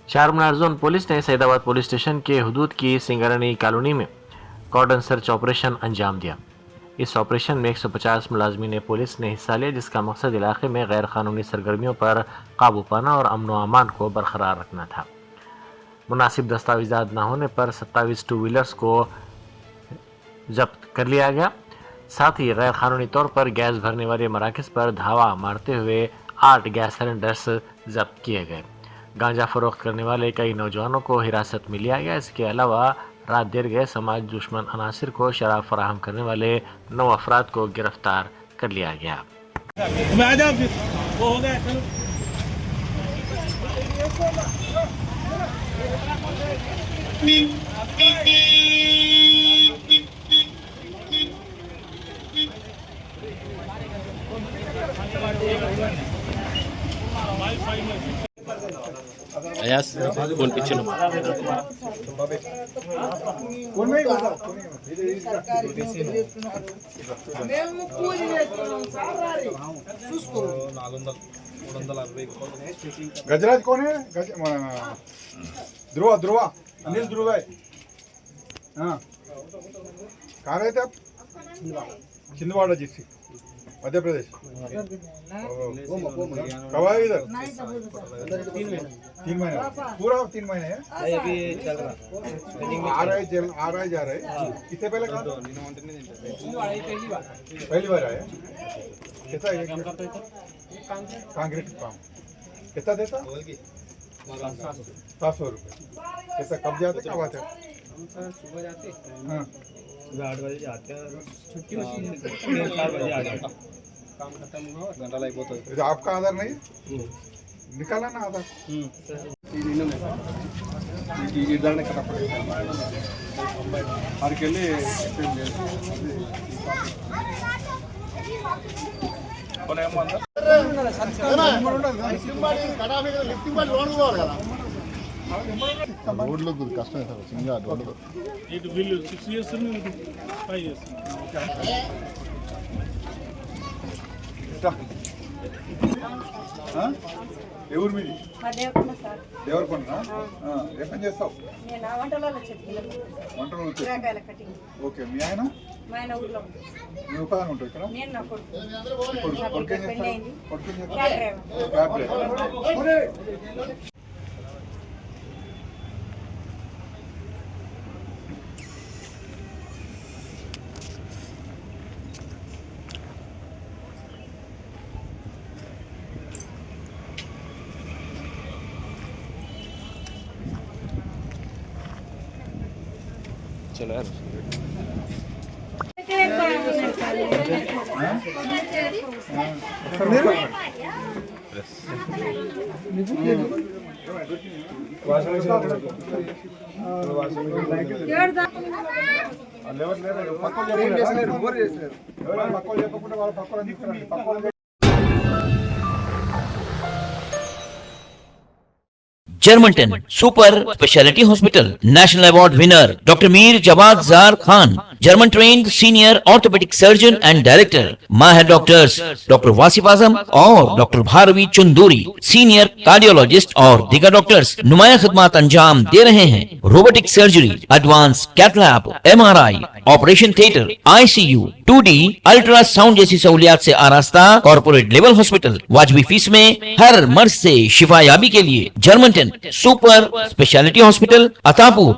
Charminar zone police ने Saidabad police station के हुदूद की सिंगरनी कॉलोनी में कॉर्डन सर्च ऑपरेशन अंजाम दिया। इस ऑपरेशन में 150 मुलाजमीन पुलिस ने हिस्सा लिया, जिसका मकसद इलाके में गैर कानूनी सरगर्मियों पर काबू पाना और अमन व अमान को बरकरार रखना था। मुनासिब दस्तावेजात न होने पर 27 टू व्हीलर्स को जब्त कर लिया गया। साथ ही गैर कानूनी तौर पर गैस भरने वाले मराकज़ पर धावा मारते हुए 8 गैस सिलेंडर्स जब्त किए गए। गांजा फरोख्त करने वाले कई नौजवानों को हिरासत में लिया गया। इसके अलावा रात देर गए समाज दुश्मन अनासिर को शराब फराहम करने वाले 9 अफराद को गिरफ्तार कर लिया गया। अयास फोन पीछे लो। गजराज कौन है? ध्रुवा ध्रुवा अनिल ध्रुवा है। हाँ कहाँ गए थे आप? छिंदवाड़ा डिस्ट्रिक्ट मध्य प्रदेश। कब आए इधर? 3 महीने पूरा 3 महीने है अभी चल रहा आ रहा है जा रहा है। इससे पहले कहाँ? पहली बार आया। कैसा है कांग्रेस काम कितना देता? 700 रुपये। कैसा कब जाते कब आते? सुबह जाते हाँ सुबह 8 बजे जाते हैं, छुट्टी होती है 4 बजे आ जाते। काम खत्म हुआ घंटा लग बहुत तो आपका आधार नहीं निकाला ना आधार? निर्धारण करना पड़ेगा हर के लिए। రోడ్లు కష్టమే సార్ సింగా రోడ్లు ఇటు వీళ్ళు 6 years 5 years ఎవరు మీది? దేవకొండ సార్. దేవరకొండ. ఏ పని చేస్తావు? నేను వంటలలో చెప్తున్నాను. వంటలు వచ్చి కూరగాయల కటింగ్. ఓకే మీ ఆయన? మా ఆయన ఊర్లో నువ్వు ఒక్కదాని ఉంటావు ఇక్కడ? నేను నా కొడుకు. కొడుకు ఏం పెళ్ళి చేస్తావు? అయింది. కొడుకు ఏం క్యాబ్ చేస్తావు? డ్రైవర్. Cab driver. चलो यार Germanten super speciality hospital national award winner doctor Mir Jawad Zar Khan, German trained senior orthopaedic surgeon and director, माहिर डॉक्टर्स डॉक्टर वासिफ आजम और doctor Bharavi Chanduri, senior cardiologist और दीगर डॉक्टर्स नुमाया खिदमत अंजाम दे रहे हैं। Robotic surgery, advance cath lab, MRI, operation theatre, ICU, 2D ultrasound जैसी सहूलियात से आरास्ता कॉर्पोरेट लेवल हॉस्पिटल। वाजबी फीस में हर मर्ज से शिफायाबी के लिए Germanton super speciality hospital, Attapur.